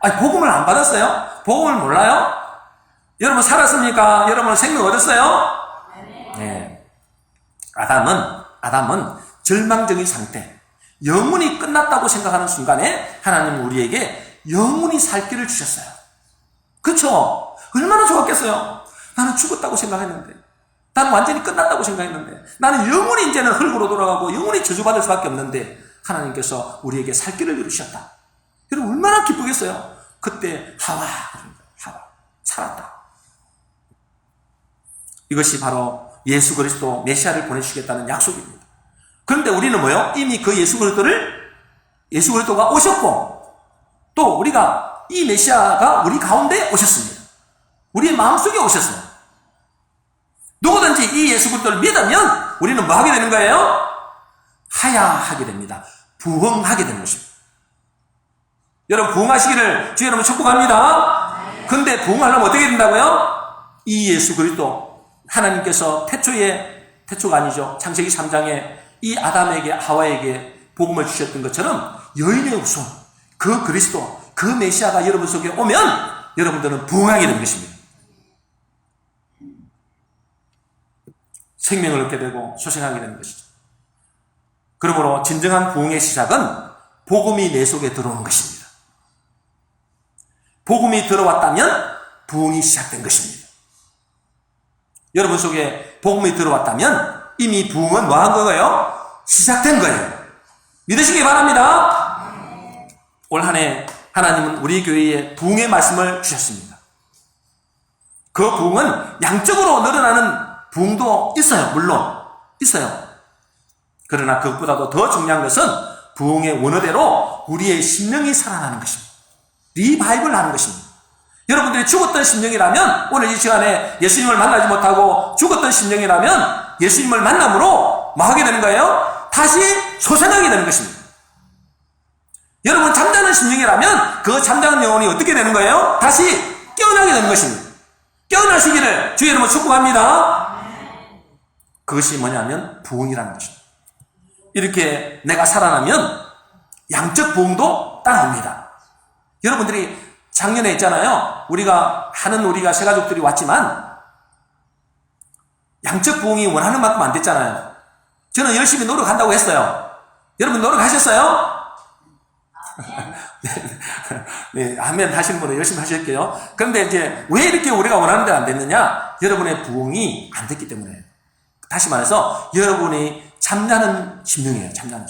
아니, 복음을 안 받았어요? 복음을 몰라요? 여러분 살았습니까? 여러분 생명 얻었어요? 네. 아담은 절망적인 상태, 영원히 끝났다고 생각하는 순간에 하나님은 우리에게 영원히 살 길을 주셨어요. 그렇죠? 얼마나 좋았겠어요? 나는 죽었다고 생각했는데, 나는 완전히 끝났다고 생각했는데, 나는 영원히 이제는 흙으로 돌아가고 영원히 저주받을 수밖에 없는데 하나님께서 우리에게 살 길을 이루셨다. 여러분 얼마나 기쁘겠어요? 그때 하와 살았다. 이것이 바로 예수 그리스도 메시아를 보내주시겠다는 약속입니다. 그런데 우리는 뭐요? 이미 그 예수 그리스도가 오셨고 또 우리가 이 메시아가 우리 가운데 오셨습니다. 우리의 마음속에 오셨어요. 누구든지 이 예수 그리스도를 믿으면 우리는 뭐 하게 되는 거예요? 하야하게 됩니다. 부흥하게 되는 것입니다. 여러분 부흥하시기를 주의 이름으로 축복합니다. 근데 부흥하려면 어떻게 된다고요? 이 예수 그리스도 하나님께서 태초가 아니죠. 창세기 3장에 이 아담에게 하와에게 복음을 주셨던 것처럼 여인의 후손 그 그리스도 그 메시아가 여러분 속에 오면 여러분들은 부흥하게 되는 것입니다. 생명을 얻게 되고 소생하게 되는 것이죠. 그러므로 진정한 부흥의 시작은 복음이 내 속에 들어오는 것입니다. 복음이 들어왔다면 부흥이 시작된 것입니다. 여러분 속에 복음이 들어왔다면 이미 부흥은 뭐 한 거예요? 시작된 거예요. 믿으시기 바랍니다. 올 한 해 하나님은 우리 교회에 부흥의 말씀을 주셨습니다. 그 부흥은 양적으로 늘어나는 부흥도 있어요. 물론 있어요. 그러나 그것보다도 더 중요한 것은 부흥의 원어대로 우리의 심령이 살아나는 것입니다. 리바이벌 하는 것입니다. 여러분들이 죽었던 심령이라면 오늘 이 시간에 예수님을 만나지 못하고 죽었던 심령이라면 예수님을 만남으로 뭐 하게 되는 거예요? 다시 소생하게 되는 것입니다. 여러분 잠자는 심령이라면 그 잠자는 영혼이 어떻게 되는 거예요? 다시 깨어나게 되는 것입니다. 깨어나시기를 주의 이름으로 축복합니다. 그것이 뭐냐면 부흥이라는 것입니다. 이렇게 내가 살아나면 양적 부흥도 따라옵니다. 여러분들이 작년에 있잖아요. 우리가 새가족들이 왔지만 양적 부흥이 원하는 만큼 안 됐잖아요. 저는 열심히 노력한다고 했어요. 여러분 노력하셨어요? 네, 아멘 하시는 분은 열심히 하실게요. 그런데 이제 왜 이렇게 우리가 원하는 대로 안 됐느냐? 여러분의 부흥이 안 됐기 때문에. 다시 말해서 여러분이 잠자는 심령이에요. 잠자는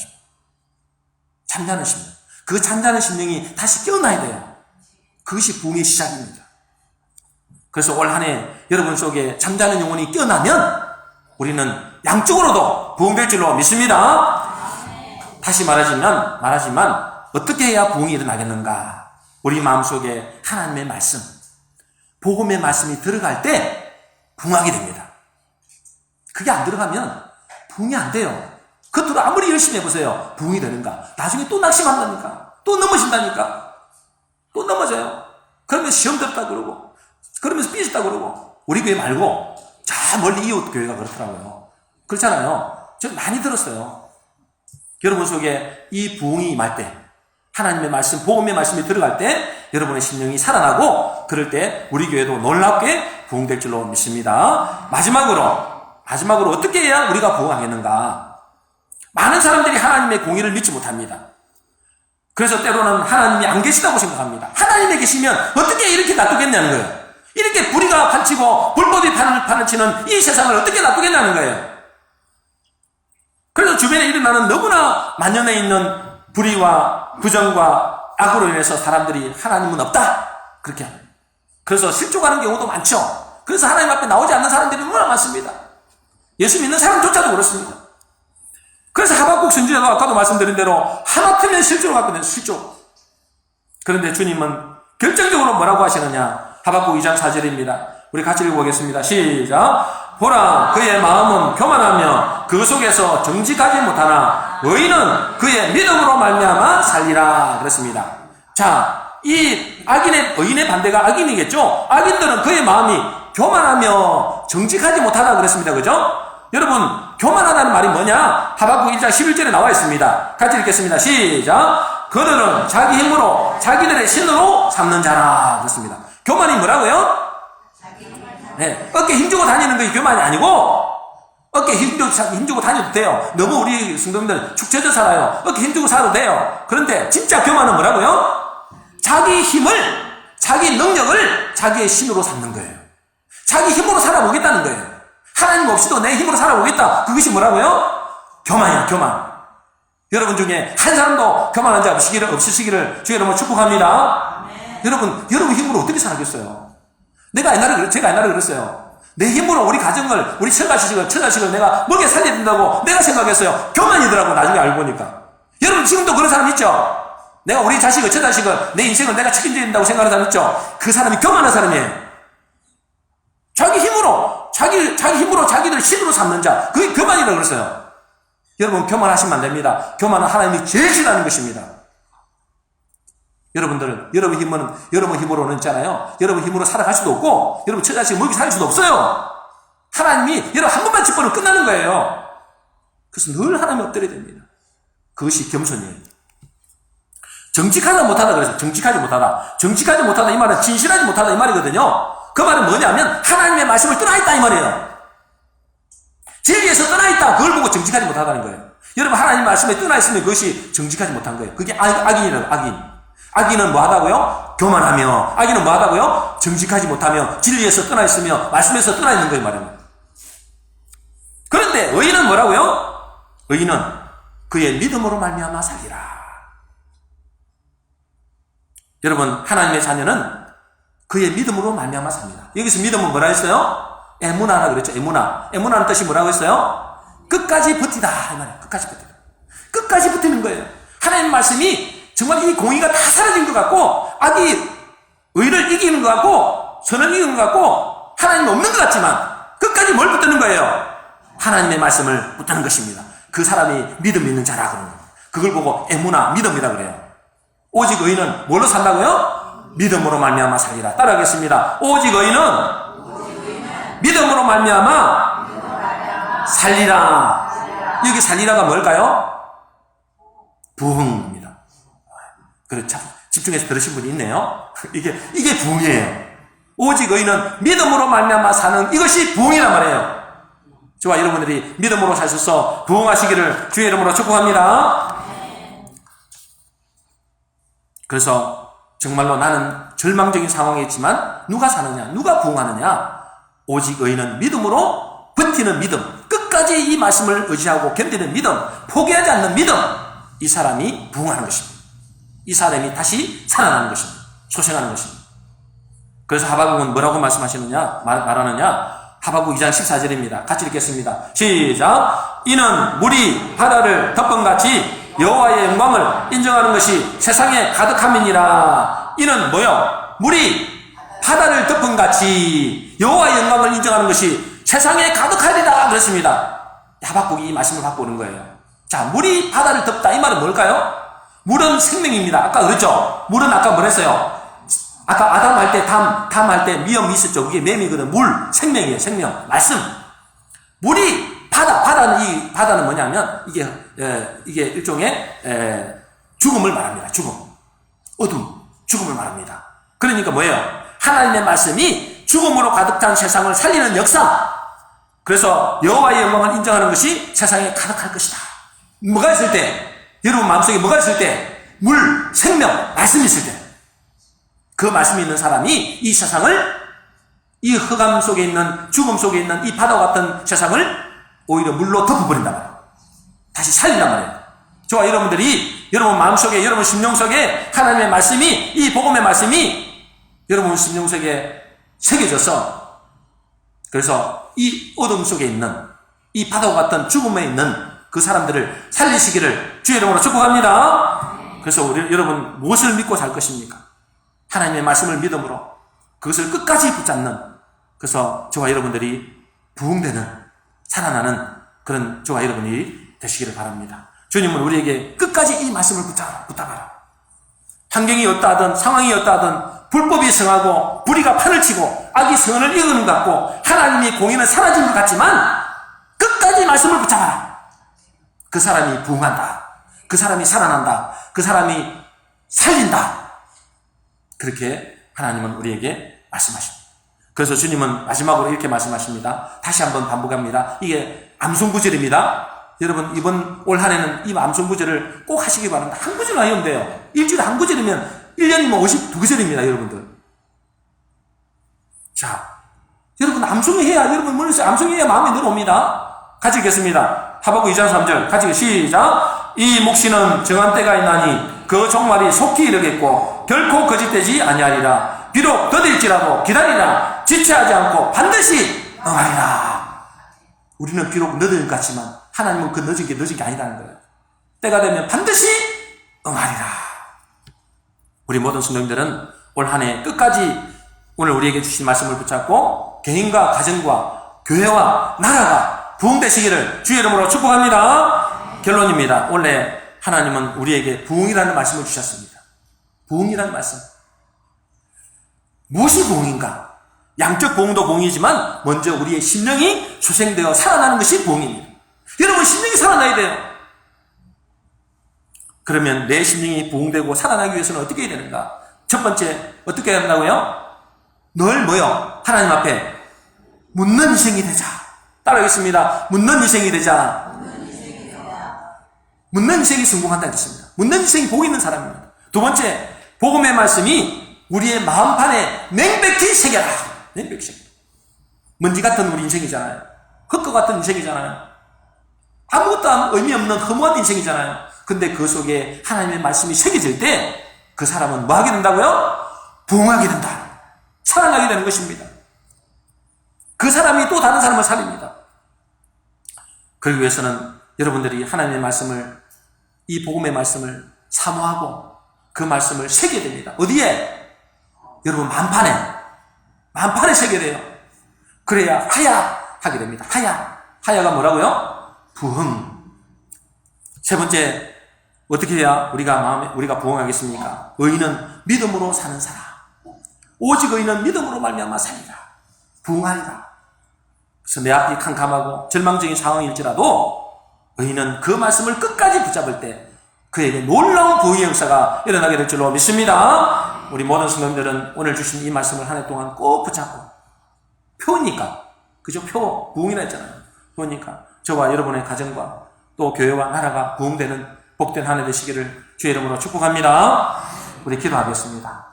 심령. 그 잠자는 심령이 다시 깨어나야 돼요. 그것이 부흥의 시작입니다. 그래서 올 한 해 여러분 속에 잠자는 영혼이 깨어나면 우리는 양쪽으로도 부흥될 줄로 믿습니다. 다시 말하지만 어떻게 해야 부흥이 일어나겠는가? 우리 마음속에 하나님의 말씀, 복음의 말씀이 들어갈 때 부흥하게 됩니다. 그게 안 들어가면 부흥이 안 돼요. 겉으로 아무리 열심히 해보세요. 부흥이 되는가? 나중에 또 낙심한다니까. 또 넘어진다니까. 또 넘어져요. 그러면 시험 들었다 그러고, 그러면서 삐졌다 그러고. 우리 교회 말고 저 멀리 이웃 교회가 그렇더라고요. 그렇잖아요. 저 많이 들었어요. 여러분 속에 이 부흥이 임할 때, 하나님의 말씀, 복음의 말씀이 들어갈 때 여러분의 심령이 살아나고, 그럴 때 우리 교회도 놀랍게 부흥될 줄로 믿습니다. 마지막으로 어떻게 해야 우리가 부흥하겠는가? 많은 사람들이 하나님의 공의를 믿지 못합니다. 그래서 때로는 하나님이 안 계시다고 생각합니다. 하나님이 계시면 어떻게 이렇게 놔두겠냐는 거예요. 이렇게 불의가 판치고 불법이 판을 치는 이 세상을 어떻게 놔두겠냐는 거예요. 그래서 주변에 일어나는 너무나 만연해 있는 불의와 부정과 악으로 인해서 사람들이 하나님은 없다, 그렇게 합니다. 그래서 실족하는 경우도 많죠. 그래서 하나님 앞에 나오지 않는 사람들이 너무나 많습니다. 예수 믿는 사람조차도 그렇습니다. 그래서 하박국 선지자도 아까도 말씀드린 대로 하마터면 실족을 갖고 있는 실족. 그런데 주님은 결정적으로 뭐라고 하시느냐? 하박국 2장 4절입니다. 우리 같이 읽어보겠습니다. 시작. 보라, 그의 마음은 교만하며 그 속에서 정직하지 못하나 의인은 그의 믿음으로 말미암아 살리라. 그렇습니다. 자, 이 의인의 반대가 악인이겠죠? 악인들은 그의 마음이 교만하며 정직하지 못하다 그랬습니다. 그죠? 여러분, 교만하다는 말이 뭐냐? 하박국 1장 11절에 나와 있습니다. 같이 읽겠습니다. 시작. 그들은 자기 힘으로 자기들의 신으로 삼는 자라. 그렇습니다. 교만이 뭐라고요? 네, 어깨 힘주고 다니는 게 교만이 아니고, 어깨 힘주고 다녀도 돼요. 너무 우리 성도님들 축 처져 살아요. 어깨 힘주고 살아도 돼요. 그런데 진짜 교만은 뭐라고요? 자기 힘을, 자기 능력을 자기의 신으로 삼는 거예요. 자기 힘으로 살아보겠다는 거예요. 하나님 없이도 내 힘으로 살아보겠다. 그것이 뭐라고요? 교만이야, 교만. 여러분 중에 한 사람도 교만한 자 없으시기를 주의 이름으로 축복합니다. 여러분 힘으로 어떻게 살겠어요? 제가 옛날에 그랬어요. 내 힘으로 우리 가정을, 우리 처자식을 내가 먹여 살려야 된다고 내가 생각했어요. 교만이더라고, 나중에 알고 보니까. 여러분 지금도 그런 사람 있죠? 내가 우리 처자식을, 내 인생을 내가 책임져야 된다고 생각하는 사람 있죠? 그 사람이 교만한 사람이에요. 자기 힘으로 자기들 신으로 삼는 자, 그게 교만이라고 그랬어요. 여러분 교만하시면 안 됩니다. 교만은 하나님이 제일 싫어하는 것입니다. 여러분 힘으로는 있잖아요. 여러분 힘으로 살아갈 수도 없고, 여러분 처자식 먹이 살 수도 없어요. 하나님이 여러분 한 번만 짚어는 끝나는 거예요. 그래서 늘 하나님 엎드려야 됩니다. 그것이 겸손이에요. 정직하다 못하다 그래서 정직하지 못하다 이 말은 진실하지 못하다 이 말이거든요. 그 말은 뭐냐면 하나님의 말씀을 떠나있다 이 말이에요. 진리에서 떠나있다, 그걸 보고 정직하지 못하다는 거예요. 여러분 하나님 말씀에 떠나있으면 그것이 정직하지 못한 거예요. 그게 악인이라고. 악인은 뭐하다고요? 교만하며. 악인은 뭐하다고요? 정직하지 못하며 진리에서 떠나있으며 말씀에서 떠나있는 거예요 말이에요. 그런데 의인은 뭐라고요? 의인은 그의 믿음으로 말미암아 살리라. 여러분 하나님의 자녀는 그의 믿음으로 말미암아 삽니다. 여기서 믿음은 뭐라 했어요? 에무나라 그랬죠. 에무나는 뜻이 뭐라고 했어요? 끝까지 버티다 이 말이에요. 끝까지 버티는 거예요. 하나님 말씀이 정말 이 공의가 다 사라진 것 같고, 악이 의를 이기는 것 같고, 선을 이기는 것 같고, 하나님이 없는 것 같지만 끝까지 뭘 붙드는 거예요? 하나님의 말씀을 붙드는 것입니다. 그 사람이 믿음 있는 자라 그러는 거예요. 그걸 보고 에무나, 믿음이라 그래요. 오직 의인은 뭘로 산다고요? 믿음으로 말미암아 살리라. 따라하겠습니다. 오직 의인은 믿음으로 말미암아 살리라. 여기 살리라가 뭘까요? 부흥입니다. 그렇죠. 집중해서 들으신 분이 있네요. 이게 부흥이에요. 오직 의인은 믿음으로 말미암아 사는, 이것이 부흥이란 말이에요. 저와 여러분들이 믿음으로 사셔서 부흥하시기를 주의 이름으로 축복합니다. 그래서 정말로 나는 절망적인 상황에 있지만 누가 사느냐, 누가 부흥하느냐? 오직 의인은 믿음으로 버티는 믿음, 끝까지 이 말씀을 의지하고 견디는 믿음, 포기하지 않는 믿음, 이 사람이 부흥하는 것입니다. 이 사람이 다시 살아나는 것입니다. 소생하는 것입니다. 그래서 하박국은 뭐라고 말하느냐? 하박국 2장 14절입니다. 같이 읽겠습니다. 시작. 이는 물이 바다를 덮은같이 여호와의 영광을 인정하는 것이 세상에 가득함이니라. 이는 뭐요? 물이 바다를 덮은 같이 여호와의 영광을 인정하는 것이 세상에 가득하리라 그랬습니다. 하박국이 이 말씀을 갖고 오는 거예요. 자, 물이 바다를 덮다, 이 말은 뭘까요? 물은 생명입니다. 아까 그랬죠? 물은 아까 뭐랬어요? 아까 아담 할 때, 담 할 때 미음이 있었죠. 그게 맴이거든. 물, 생명이에요. 생명. 말씀. 물이 바다는 뭐냐면 이게 일종의 죽음을 말합니다. 죽음, 어둠, 죽음을 말합니다. 그러니까 뭐예요? 하나님의 말씀이 죽음으로 가득 찬 세상을 살리는 역사. 그래서 여호와의 영광을 인정하는 것이 세상에 가득할 것이다. 뭐가 있을 때? 여러분 마음속에 뭐가 있을 때? 물, 생명, 말씀이 있을 때. 그 말씀이 있는 사람이 이 세상을, 이 흑암 속에 있는, 죽음 속에 있는 이 바다 같은 세상을 오히려 물로 덮어버린단 말이에요. 다시 살린단 말이에요. 저와 여러분들이 여러분 마음속에, 여러분 심령 속에 하나님의 말씀이, 이 복음의 말씀이 여러분 심령 속에 새겨져서, 그래서 이 어둠 속에 있는, 이 바다 같은 죽음에 있는 그 사람들을 살리시기를 주의 이름으로 축복합니다. 그래서 여러분 무엇을 믿고 살 것입니까? 하나님의 말씀을 믿음으로 그것을 끝까지 붙잡는, 그래서 저와 여러분들이 부흥되는, 살아나는 그런 저와 여러분이 되시기를 바랍니다. 주님은 우리에게 끝까지 이 말씀을 붙잡아라. 환경이 어떠하든 상황이 어떠하든 불법이 성하고 불의가 판을 치고 악이 성을 이루는 것 같고 하나님이 공의는 사라진 것 같지만 끝까지 말씀을 붙잡아라. 그 사람이 부흥한다. 그 사람이 살아난다. 그 사람이 살린다. 그렇게 하나님은 우리에게 말씀하십니다. 그래서 주님은 마지막으로 이렇게 말씀하십니다. 다시 한번 반복합니다. 이게 암송구절입니다. 여러분 이번 올 한 해는 이 암송구절을 꼭 하시기 바랍니다. 한 구절 하면 돼요. 일주일에 한 구절이면 1년이면 52구절입니다. 여러분들. 자, 여러분 암송해야, 여러분 머릿속에 암송해야 마음에 들어옵니다. 같이 읽겠습니다. 하박국 2장 3절 같이 시작. 이 묵시는 정한 때가 있나니 그 종말이 속히 이르겠고 결코 거짓되지 아니하리라. 비록 더딜지라도 기다리라. 지체하지 않고 반드시 응하리라. 우리는 비록 늦은 것 같지만 하나님은 그 늦은 게 아니라는 거예요. 때가 되면 반드시 응하리라. 우리 모든 성도님들은 올 한 해 끝까지 오늘 우리에게 주신 말씀을 붙잡고 개인과 가정과 교회와 나라가 부흥되시기를 주의 이름으로 축복합니다. 결론입니다. 원래 하나님은 우리에게 부흥이라는 말씀을 주셨습니다. 부흥이라는 말씀. 무엇이 부흥인가? 양적 부흥도 부흥이지만 먼저 우리의 심령이 소생되어 살아나는 것이 부흥입니다. 여러분 심령이 살아나야 돼요. 그러면 내 심령이 부흥되고 살아나기 위해서는 어떻게 해야 되는가? 첫 번째 어떻게 해야 한다고요? 늘 뭐요? 하나님 앞에 묻는 인생이 되자. 따라하겠습니다. 묻는 인생이 되자. 묻는 인생이 성공한다는 뜻입니다. 묻는 인생이 복 있는 사람입니다. 두 번째, 복음의 말씀이 우리의 마음판에 맹백히 새겨라. 맹백히 새겨라. 먼지 같은 우리 인생이잖아요. 흙과 같은 인생이잖아요. 아무것도 의미 없는 허무한 인생이잖아요. 근데 그 속에 하나님의 말씀이 새겨질 때 그 사람은 뭐 하게 된다고요? 부흥하게 된다. 살아나게 되는 것입니다. 그 사람이 또 다른 사람을 살립니다. 그러기 위해서는 여러분들이 하나님의 말씀을, 이 복음의 말씀을 사모하고 그 말씀을 새겨야 됩니다. 어디에? 여러분 만판에 새겨야 돼요. 그래야 하야하게 됩니다. 하야가 뭐라고요? 부흥. 세 번째, 어떻게 해야 우리가 부흥하겠습니까? 의인은 믿음으로 사는 사람. 오직 의인은 믿음으로 말미암아 살리라. 부흥하리라. 그래서 내 앞이 캄캄하고 절망적인 상황일지라도 의인은 그 말씀을 끝까지 붙잡을 때 그에게 놀라운 부흥의 역사가 일어나게 될 줄로 믿습니다. 우리 모든 성도님들은 오늘 주신 이 말씀을 한 해 동안 꼭 붙잡고, 표니까, 그죠? 부흥이라 했잖아요. 표니까 저와 여러분의 가정과 또 교회와 나라가 부흥되는 복된 한 해 되시기를 주의 이름으로 축복합니다. 우리 기도하겠습니다.